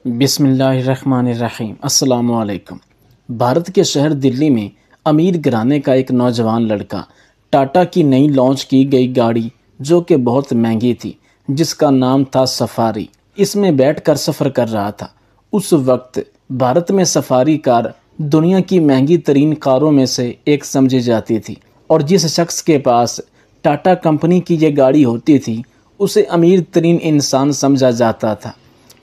بسم اللہ الرحمن الرحیم۔ السلام علیکم۔ بھارت کے شہر دلی میں امیر گھرانے کا ایک نوجوان لڑکا ٹاٹا کی نئی لانچ کی گئی گاڑی جو کہ بہت مہنگی تھی، جس کا نام تھا سفاری، اس میں بیٹھ کر سفر کر رہا تھا۔ اس وقت بھارت میں سفاری کار دنیا کی مہنگی ترین کاروں میں سے ایک سمجھی جاتی تھی، اور جس شخص کے پاس ٹاٹا کمپنی کی یہ گاڑی ہوتی تھی اسے امیر ترین انسان سمجھا جاتا تھا۔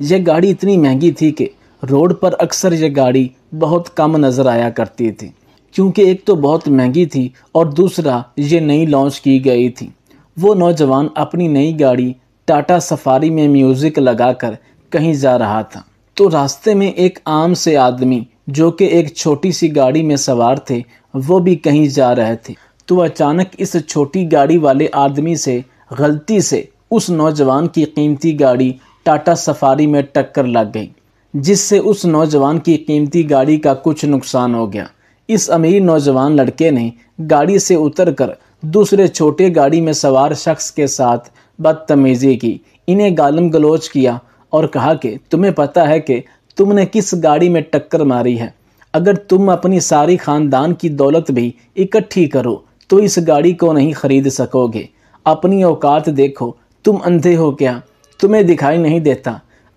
یہ گاڑی اتنی مہنگی تھی کہ روڈ پر اکثر یہ گاڑی بہت کم نظر آیا کرتی تھی، کیونکہ ایک تو بہت مہنگی تھی اور دوسرا یہ نئی لانچ کی گئی تھی۔ وہ نوجوان اپنی نئی گاڑی ٹاٹا سفاری میں میوزک لگا کر کہیں جا رہا تھا، تو راستے میں ایک عام سے آدمی جو کہ ایک چھوٹی سی گاڑی میں سوار تھے، وہ بھی کہیں جا رہے تھے، تو اچانک اس چھوٹی گاڑی والے آدمی سے غلطی سے اس نوجوان کی قیمتی گاڑی ٹاٹا سفاری میں ٹکر لگ گئی، جس سے اس نوجوان کی قیمتی گاڑی کا کچھ نقصان ہو گیا۔ اس امیر نوجوان لڑکے نے گاڑی سے اتر کر دوسرے چھوٹے گاڑی میں سوار شخص کے ساتھ بدتمیزی کی، انہیں گالم گلوچ کیا اور کہا کہ تمہیں پتہ ہے کہ تم نے کس گاڑی میں ٹکر ماری ہے؟ اگر تم اپنی ساری خاندان کی دولت بھی اکٹھی کرو تو اس گاڑی کو نہیں خرید سکو گے۔ اپنی اوقات دیکھو، تم اندھے ہو کیا؟ تمہیں دکھائی نہیں دیتا؟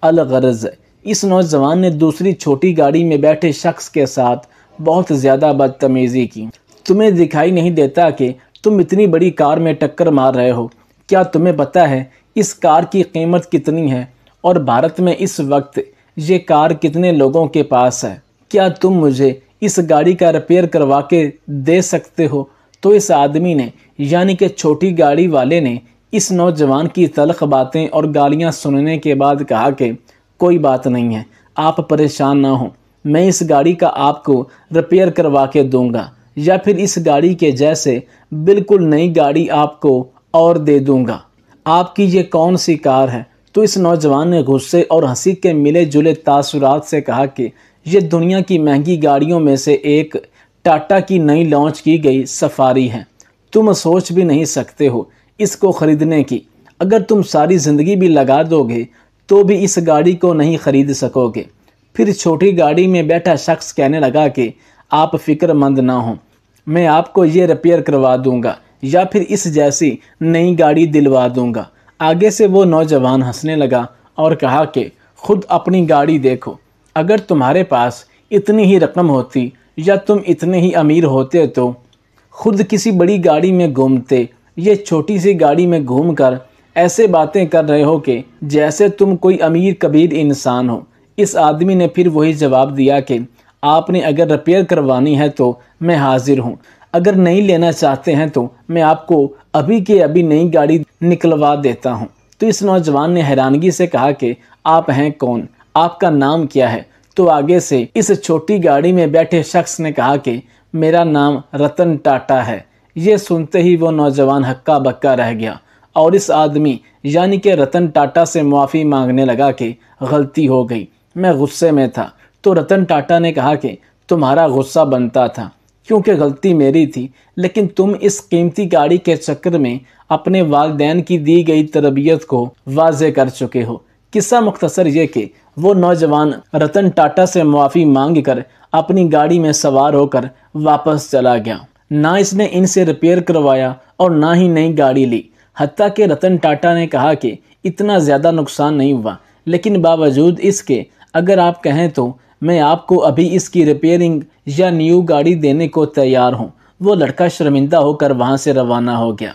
الغرض اس نوجوان نے دوسری چھوٹی گاڑی میں بیٹھے شخص کے ساتھ بہت زیادہ بدتمیزی کی۔ تمہیں دکھائی نہیں دیتا کہ تم اتنی بڑی کار میں ٹکر مار رہے ہو؟ کیا تمہیں پتہ ہے اس کار کی قیمت کتنی ہے؟ اور بھارت میں اس وقت یہ کار کتنے لوگوں کے پاس ہے؟ کیا تم مجھے اس گاڑی کا ریپیئر کروا کے دے سکتے ہو؟ تو اس آدمی نے، یعنی کہ چھوٹی گاڑی والے نے، اس نوجوان کی تلخ باتیں اور گالیاں سننے کے بعد کہا کہ کوئی بات نہیں ہے، آپ پریشان نہ ہوں، میں اس گاڑی کا آپ کو ریپیئر کروا کے دوں گا، یا پھر اس گاڑی کے جیسے بالکل نئی گاڑی آپ کو اور دے دوں گا۔ آپ کی یہ کون سی کار ہے؟ تو اس نوجوان نے غصے اور ہنسی کے ملے جلے تاثرات سے کہا کہ یہ دنیا کی مہنگی گاڑیوں میں سے ایک ٹاٹا کی نئی لانچ کی گئی سفاری ہے۔ تم سوچ بھی نہیں سکتے ہو اس کو خریدنے کی۔ اگر تم ساری زندگی بھی لگا دو گے تو بھی اس گاڑی کو نہیں خرید سکو گے۔ پھر چھوٹی گاڑی میں بیٹھا شخص کہنے لگا کہ آپ فکر مند نہ ہوں، میں آپ کو یہ ریپیئر کروا دوں گا یا پھر اس جیسی نئی گاڑی دلوا دوں گا۔ آگے سے وہ نوجوان ہنسنے لگا اور کہا کہ خود اپنی گاڑی دیکھو، اگر تمہارے پاس اتنی ہی رقم ہوتی یا تم اتنے ہی امیر ہوتے تو خود کسی بڑی گاڑی میں گھومتے، یہ چھوٹی سی گاڑی میں گھوم کر ایسے باتیں کر رہے ہو کہ جیسے تم کوئی امیر کبیر انسان ہو۔ اس آدمی نے پھر وہی جواب دیا کہ آپ نے اگر ریپیئر کروانی ہے تو میں حاضر ہوں، اگر نہیں لینا چاہتے ہیں تو میں آپ کو ابھی کے ابھی نئی گاڑی نکلوا دیتا ہوں۔ تو اس نوجوان نے حیرانگی سے کہا کہ آپ ہیں کون؟ آپ کا نام کیا ہے؟ تو آگے سے اس چھوٹی گاڑی میں بیٹھے شخص نے کہا کہ میرا نام رتن ٹاٹا ہے۔ یہ سنتے ہی وہ نوجوان ہکا بکا رہ گیا اور اس آدمی یعنی کہ رتن ٹاٹا سے معافی مانگنے لگا کہ غلطی ہو گئی، میں غصے میں تھا۔ تو رتن ٹاٹا نے کہا کہ تمہارا غصہ بنتا تھا کیونکہ غلطی میری تھی، لیکن تم اس قیمتی گاڑی کے چکر میں اپنے والدین کی دی گئی تربیت کو واضح کر چکے ہو۔ قصہ مختصر یہ کہ وہ نوجوان رتن ٹاٹا سے معافی مانگ کر اپنی گاڑی میں سوار ہو کر واپس چلا گیا۔ نہ اس نے ان سے ریپیئر کروایا اور نہ ہی نئی گاڑی لی، حتیٰ کہ رتن ٹاٹا نے کہا کہ اتنا زیادہ نقصان نہیں ہوا، لیکن باوجود اس کے اگر آپ کہیں تو میں آپ کو ابھی اس کی ریپیئرنگ یا نیو گاڑی دینے کو تیار ہوں۔ وہ لڑکا شرمندہ ہو کر وہاں سے روانہ ہو گیا۔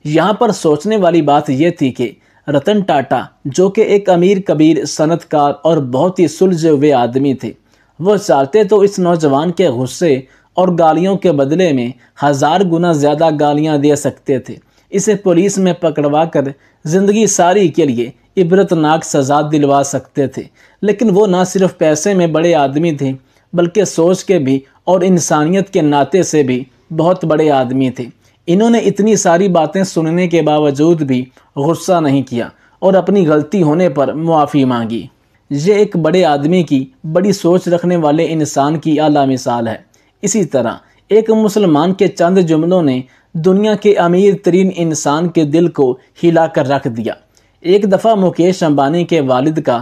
یہاں پر سوچنے والی بات یہ تھی کہ رتن ٹاٹا جو کہ ایک امیر کبیر صنعت کار اور بہت ہی سلجھے ہوئے آدمی تھے، وہ چاہتے تو اس نوجوان کے غصے اور گالیوں کے بدلے میں 1000 گنا زیادہ گالیاں دے سکتے تھے، اسے پولیس میں پکڑوا کر زندگی ساری کے لیے عبرتناک سزا دلوا سکتے تھے، لیکن وہ نہ صرف پیسے میں بڑے آدمی تھے بلکہ سوچ کے بھی اور انسانیت کے ناطے سے بھی بہت بڑے آدمی تھے۔ انہوں نے اتنی ساری باتیں سننے کے باوجود بھی غصہ نہیں کیا اور اپنی غلطی ہونے پر معافی مانگی۔ یہ ایک بڑے آدمی کی، بڑی سوچ رکھنے والے انسان کی اعلیٰ مثال ہے۔ اسی طرح ایک مسلمان کے چند جملوں نے دنیا کے امیر ترین انسان کے دل کو ہلا کر رکھ دیا۔ ایک دفعہ مکیش امبانی کے والد کا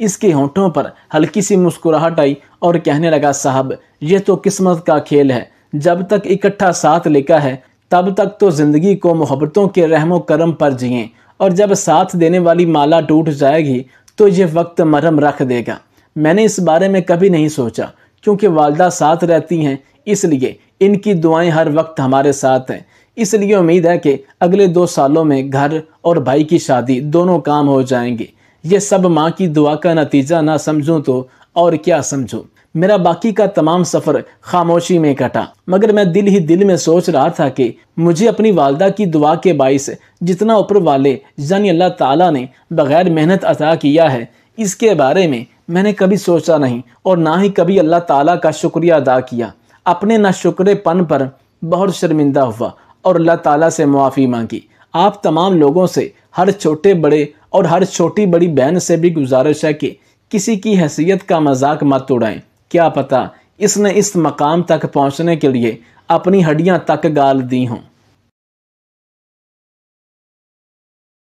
اس کے ہونٹوں پر ہلکی سی مسکراہٹ آئی اور کہنے لگا صاحب یہ تو قسمت کا کھیل ہے، جب تک اکٹھا ساتھ لکھا ہے تب تک تو زندگی کو محبتوں کے رحم و کرم پر جئیں، اور جب ساتھ دینے والی مالا ٹوٹ جائے گی تو یہ وقت مرہم رکھ دے گا۔ میں نے اس بارے میں کبھی نہیں سوچا، کیونکہ والدہ ساتھ رہتی ہیں اس لیے ان کی دعائیں ہر وقت ہمارے ساتھ ہیں۔ اس لیے امید ہے کہ اگلے 2 سالوں میں گھر اور بھائی کی شادی دونوں کام ہو جائیں گے۔ یہ سب ماں کی دعا کا نتیجہ نہ سمجھوں تو اور کیا سمجھوں۔ میرا باقی کا تمام سفر خاموشی میں کٹا، مگر میں دل ہی دل میں سوچ رہا تھا کہ مجھے اپنی والدہ کی دعا کے باعث جتنا اوپر والے یعنی اللہ تعالیٰ نے بغیر محنت عطا کیا ہے، اس کے بارے میں نے کبھی سوچا نہیں اور نہ ہی کبھی اللہ تعالیٰ کا شکریہ ادا کیا۔ اپنے ناشکرے پن پر بہت شرمندہ ہوا اور اللہ تعالیٰ سے معافی مانگی۔ آپ تمام لوگوں سے، ہر چھوٹے بڑے اور ہر چھوٹی بڑی بہن سے بھی گزارش ہے کہ کسی کی حیثیت کا مذاق مت اڑائیں۔ کیا پتہ اس نے اس مقام تک پہنچنے کے لیے اپنی ہڈیاں تک گال دی ہوں۔